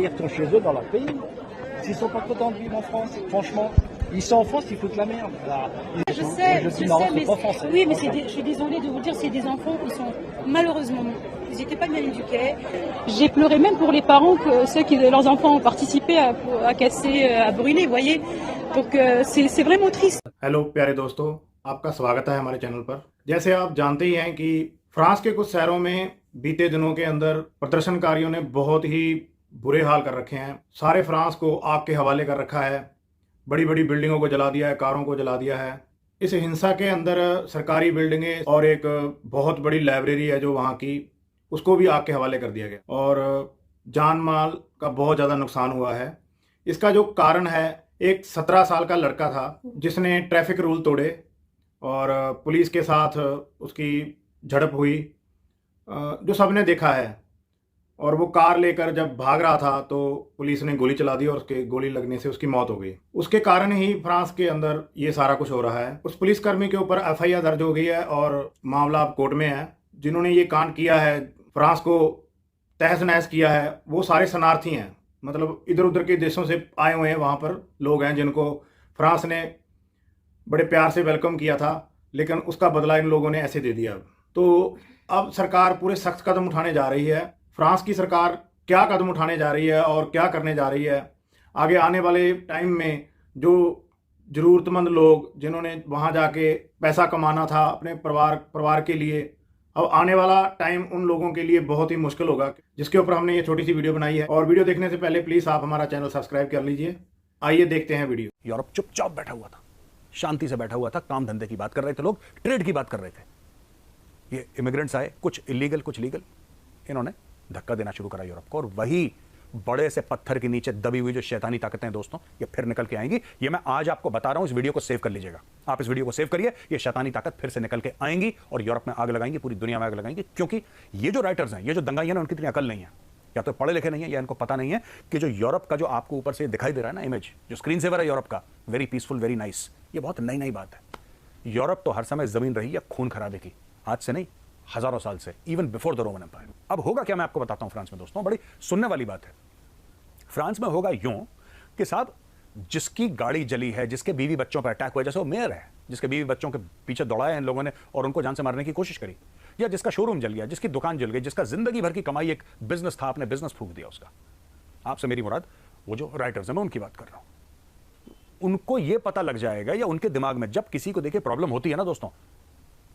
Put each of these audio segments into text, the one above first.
ils retournent chez eux dans leur pays. S'ils sont pas contents de vivre en France, franchement, ils sont en France, ils foutent la merde. Là, Je sais, mais pas français. oui, mais je suis désolée de vous dire, c'est des enfants qui sont malheureusement, ils n'étaient pas bien éduqués. J'ai pleuré même pour les parents, ceux qui leurs enfants ont participé à casser, à brûler, vous voyez. Donc c'est vraiment triste. Hello प्यारे दोस्तों, आपका स्वागत है हमारे channel पर। जैसे आप जानते ही हैं कि फ्रांस के कुछ शहरों में बीते दिनों के अंदर प्रदर्शनकारियों ने बहुत ही बुरे हाल कर रखे हैं। सारे फ्रांस को आग के हवाले कर रखा है, बड़ी बड़ी बिल्डिंगों को जला दिया है, कारों को जला दिया है। इस हिंसा के अंदर सरकारी बिल्डिंगें और एक बहुत बड़ी लाइब्रेरी है जो वहाँ की, उसको भी आग के हवाले कर दिया गया और जान माल का बहुत ज़्यादा नुकसान हुआ है। इसका जो कारण है, एक 17 साल का लड़का था जिसने ट्रैफिक रूल तोड़े और पुलिस के साथ उसकी झड़प हुई, जो सबने देखा है। और वो कार लेकर जब भाग रहा था तो पुलिस ने गोली चला दी और उसके गोली लगने से उसकी मौत हो गई। उसके कारण ही फ्रांस के अंदर ये सारा कुछ हो रहा है। उस पुलिसकर्मी के ऊपर एफआईआर दर्ज हो गई है और मामला अब कोर्ट में है। जिन्होंने ये कांड किया है, फ्रांस को तहस नहस किया है, वो सारे शरणार्थी हैं। मतलब इधर उधर के देशों से आए हुए हैं, वहाँ पर लोग हैं जिनको फ्रांस ने बड़े प्यार से वेलकम किया था, लेकिन उसका बदला इन लोगों ने ऐसे दे दिया। तो अब सरकार पूरे सख्त कदम उठाने जा रही है। फ्रांस की सरकार क्या कदम उठाने जा रही है और क्या करने जा रही है, आगे आने वाले टाइम में जो ज़रूरतमंद लोग जिन्होंने वहाँ जाके पैसा कमाना था अपने परिवार के लिए, अब आने वाला टाइम उन लोगों के लिए बहुत ही मुश्किल होगा, जिसके ऊपर हमने ये छोटी सी वीडियो बनाई है। और वीडियो देखने से पहले प्लीज़ आप हमारा चैनल सब्सक्राइब कर लीजिए। आइए देखते हैं वीडियो। यूरोप चुपचाप बैठा हुआ था, शांति से बैठा हुआ था, काम धंधे की बात कर रहे थे लोग, ट्रेड की बात कर रहे थे। ये इमिग्रेंट्स आए, कुछ इलीगल कुछ लीगल, इन्होंने धक्का देना शुरू करा यूरोप को। और वही बड़े से पत्थर के नीचे दबी हुई जो शैतानी ताकतें हैं दोस्तों, ये फिर निकल के आएंगी। ये मैं आज आपको बता रहा हूं, इस वीडियो को सेव कर लीजिएगा। आप इस वीडियो को सेव करिए, ये शैतानी ताकत फिर से निकल के आएंगी और यूरोप में आग लगाएंगी, पूरी दुनिया में आग लगाएंगी। क्योंकि ये जो राइटर्स हैं, ये जो दंगाई हैं, उनकी इतनी अकल नहीं है, या तो पढ़े लिखे नहीं है या इनको पता नहीं है कि जो यूरोप का जो आपको ऊपर से दिखाई दे रहा है ना इमेज, जो स्क्रीन सेवर है यूरोप का, वेरी पीसफुल, वेरी नाइस, ये बहुत नई नई बात है। यूरोप तो हर समय जमीन रही है खून खराबे की, आज से नहीं, हजारों साल से, even before the Roman empire. अब होगा क्या, मैं आपको बताता हूं फ्रांस में दोस्तों, बड़ी सुनने वाली बात है। फ्रांस में होगा यूं कि साहब, जिसकी गाड़ी जली है, जिसके बीवी बच्चों पर अटैक हुआ, जैसे वो मेयर है जिसके बीवी बच्चों के पीछे दौड़ाए इन लोगों ने और उनको जान से मारने की कोशिश करी, या जिसका शोरूम जल गया, जिसकी दुकान जल गई, जिसका जिंदगी भर की कमाई एक बिजनेस था, आपने बिजनेस फूंक दिया उसका। आपसे मेरी मुराद वो जो राइटर्स हैं, मैं उनकी बात कर रहा हूं। उनको ये पता लग जाएगा, या उनके दिमाग में जब किसी को देखिए प्रॉब्लम होती है ना दोस्तों,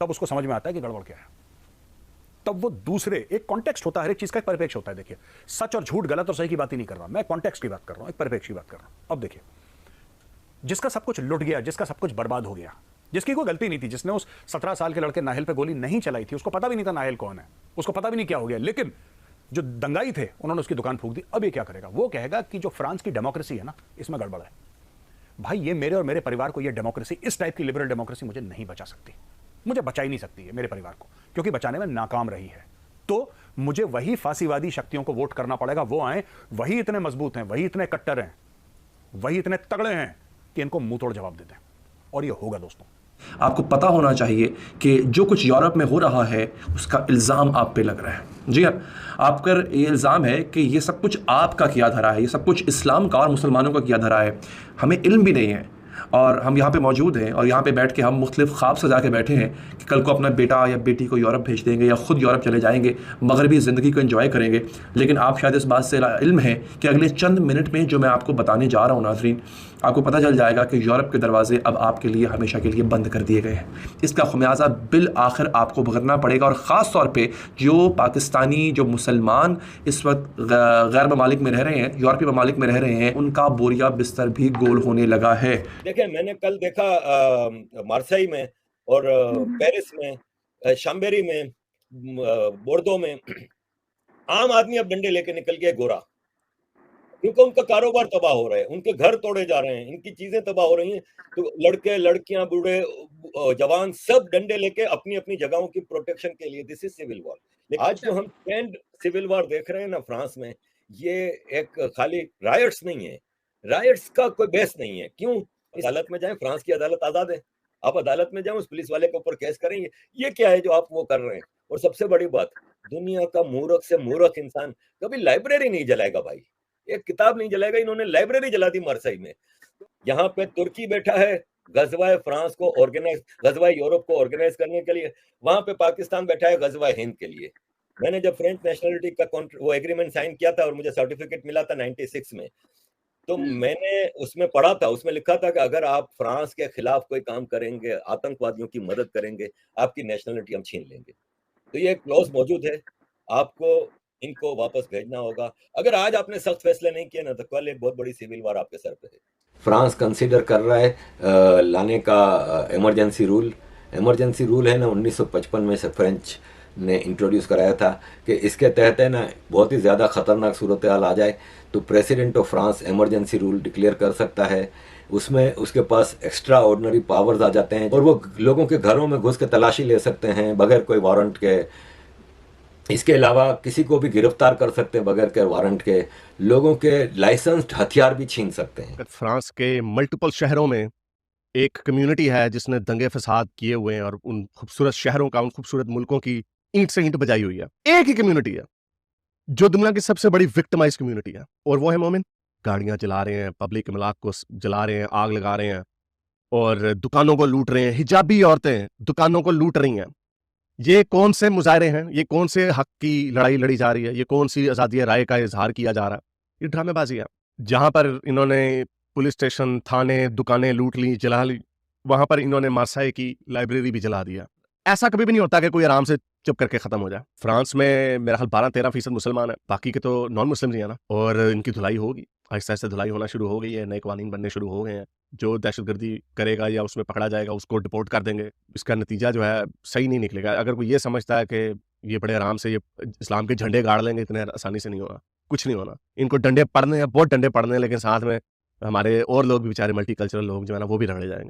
तब उसको समझ में आता है कि गड़बड़ क्या है। तब वो दूसरे, एक कॉन्टेक्स्ट होता है, हर एक चीज का एक परिप्रेक्ष्य होता है। देखिए, सच और झूठ, गलत और सही की बात ही नहीं कर रहा मैं, कॉन्टेक्स्ट की बात कर रहा हूं, एक परिप्रेक्ष्य की बात कर रहा हूं। अब देखिए, जिसका सब कुछ लुट गया, जिसका सब कुछ बर्बाद हो गया, जिसकी कोई गलती नहीं थी, जिसने उस 17 साल के लड़के नाहिल पे गोली नहीं चलाई थी, उसको पता भी नहीं था नाहिल कौन है, उसको पता भी नहीं क्या हो गया, लेकिन जो दंगाई थे उन्होंने उसकी दुकान फूंक दी। अब ये क्या करेगा, वो कहेगा कि जो फ्रांस की डेमोक्रेसी है ना, इसमें गड़बड़ है। भाई, ये मेरे और मेरे परिवार को, ये डेमोक्रेसी, इस टाइप की लिबरल डेमोक्रेसी मुझे नहीं बचा सकती, मुझे बचा ही नहीं सकती है मेरे परिवार को, क्योंकि बचाने में नाकाम रही है। तो मुझे वही फांसीवादी शक्तियों को वोट करना पड़ेगा, वो आए, वही इतने मजबूत हैं, वही इतने कट्टर हैं, वही इतने तगड़े हैं कि इनको मुंह तोड़ जवाब देते हैं। और ये होगा दोस्तों। आपको पता होना चाहिए कि जो कुछ यूरोप में हो रहा है उसका इल्ज़ाम आप पे लग रहा है। जी हाँ, आप पर ये इल्ज़ाम है कि ये सब कुछ आपका किया धरा है, ये सब कुछ इस्लाम का और मुसलमानों का किया धरा है। हमें इल्म भी नहीं है और हम यहाँ पे मौजूद हैं और यहाँ पे बैठ के हम मुख्तलिफ ख्वाब सजा के बैठे हैं कि कल को अपना बेटा या बेटी को यूरोप भेज देंगे या ख़ुद यूरोप चले जाएंगे, मगरबी ज़िंदगी को एंजॉय करेंगे। लेकिन आप शायद इस बात से इल्म है कि अगले चंद मिनट में जो मैं आपको बताने जा रहा हूँ नाज़रीन, आपको पता चल जाएगा कि यूरोप के दरवाजे अब आपके लिए हमेशा के लिए बंद कर दिए गए हैं। इसका खुमियाजा बिल आखिर आपको भुगतना पड़ेगा। और ख़ास तौर पे जो पाकिस्तानी, जो मुसलमान इस वक्त गैर ममालिक में रह रहे हैं, यूरोपीय ममालिक में रह रहे हैं, उनका बोरिया बिस्तर भी गोल होने लगा है। देखिए, मैंने कल देखा मार्सेई में और पेरिस में, शाम्बेरी में, बोर्दो में, आम आदमी अब डंडे लेके निकल गया गोरा, क्योंकि उनका कारोबार तबाह हो रहा है, उनके घर तोड़े जा रहे हैं, इनकी चीजें तबाह हो रही हैं। तो लड़के, लड़कियां, बूढ़े, जवान सब डंडे लेके अपनी अपनी जगहों की प्रोटेक्शन के लिए, दिस इज सिविल वॉर। आज जो हम ट्रेंड सिविल वॉर देख रहे हैं ना फ्रांस में, ये एक खाली रायट्स नहीं है, रायट्स का कोई बेस नहीं है। क्यों? अदालत में जाएं, फ्रांस की अदालत आजाद है, आप अदालत में जाएं, उस पुलिस वाले के ऊपर केस करेंगे। ये क्या है जो आप वो कर रहे हैं? और सबसे बड़ी बात, दुनिया का मूर्ख से मूर्ख इंसान कभी लाइब्रेरी नहीं जलाएगा भाई। एक किताब नहीं जलाएगा। इन्होंने लाइब्रेरी जला दी मार्सेई में। यहाँ पे तुर्की बैठा है गजवाए फ्रांस को ऑर्गेनाइज, गजवाए यूरोप को ऑर्गेनाइज करने के लिए, वहां पे पाकिस्तान बैठा है गजवाए हिंद के लिए। मैंने जब फ्रेंच नेशनलिटी का वो एग्रीमेंट साइन किया था और मुझे सर्टिफिकेट मिला था 96 में, तो मैंने उसमें पढ़ा था, उसमें लिखा था कि अगर आप फ्रांस के खिलाफ कोई काम करेंगे, आतंकवादियों की मदद करेंगे, आपकी नेशनलिटी हम छीन लेंगे। तो ये क्लॉज मौजूद है, आपको इनको वापस भेजना होगा। अगर आज आपने सख्त फैसले नहीं किए ना, तो कल एक बहुत बड़ी सिविल वार आपके सर पे है। फ्रांस कंसीडर कर रहा है लाने का इमरजेंसी रूल। इमरजेंसी रूल है ना 1955 में से फ्रेंच ने इंट्रोड्यूस कराया था कि इसके तहत है ना बहुत ही ज़्यादा ख़तरनाक सूरत हाल आ जाए तो president of France emergency rule declare कर सकता है। उसमें उसके पास एक्स्ट्रा ऑर्डिनरी पावर्स आ जाते हैं और वो लोगों के घरों में घुस के तलाशी ले सकते हैं बगैर कोई वारंट के। इसके अलावा किसी को भी गिरफ्तार कर सकते हैं बगैर के वारंट के। लोगों के लाइसेंस्ड हथियार भी छीन सकते हैं। फ्रांस के मल्टीपल शहरों में एक कम्युनिटी है जिसने दंगे फसाद किए हुए हैं और उन खूबसूरत शहरों का, उन खूबसूरत मुल्कों की ईंट से ईंट बजाई हुई है। एक ही कम्युनिटी है जो दुनिया की सबसे बड़ी विक्टिमाइज कम्युनिटी है, और वो है मोमिन। गाड़ियां जला रहे हैं, पब्लिक इमलाक को जला रहे हैं, आग लगा रहे हैं और दुकानों को लूट रहे हैं। हिजाबी औरतें दुकानों को लूट रही हैं। ये कौन से मुजाहरे हैं? ये कौन से हक की लड़ाई लड़ी जा रही है? ये कौन सी आज़ादी राय का इजहार किया जा रहा है? ये ड्रामेबाजी है। जहां पर इन्होंने पुलिस स्टेशन, थाने, दुकानें लूट ली, जला ली, वहां पर इन्होंने मार्सेई की लाइब्रेरी भी जला दिया। ऐसा कभी भी नहीं होता कि कोई आराम से चुप करके खत्म हो जाए। फ्रांस में मेरा ख्याल 12-13% मुसलमान है, बाकी के तो नॉन मुस्लिम ही है ना, और इनकी धुलाई होगी, आहिस्ता आहिस्ता धुलाई होना शुरू हो गई है, नए कानून बनने शुरू हो गए हैं। जो दहशतगर्दी करेगा या उसमें पकड़ा जाएगा उसको डिपोर्ट कर देंगे। इसका नतीजा जो है सही नहीं निकलेगा। अगर कोई ये समझता है कि ये बड़े आराम से ये इस्लाम के झंडे गाड़ लेंगे, इतने आसानी से नहीं होगा, कुछ नहीं होना। इनको डंडे पड़ने हैं, बहुत डंडे पड़ने हैं, लेकिन साथ में हमारे और लोग भी बेचारे मल्टी कल्चरल लोग जो है ना वो भी रगड़े जाएंगे।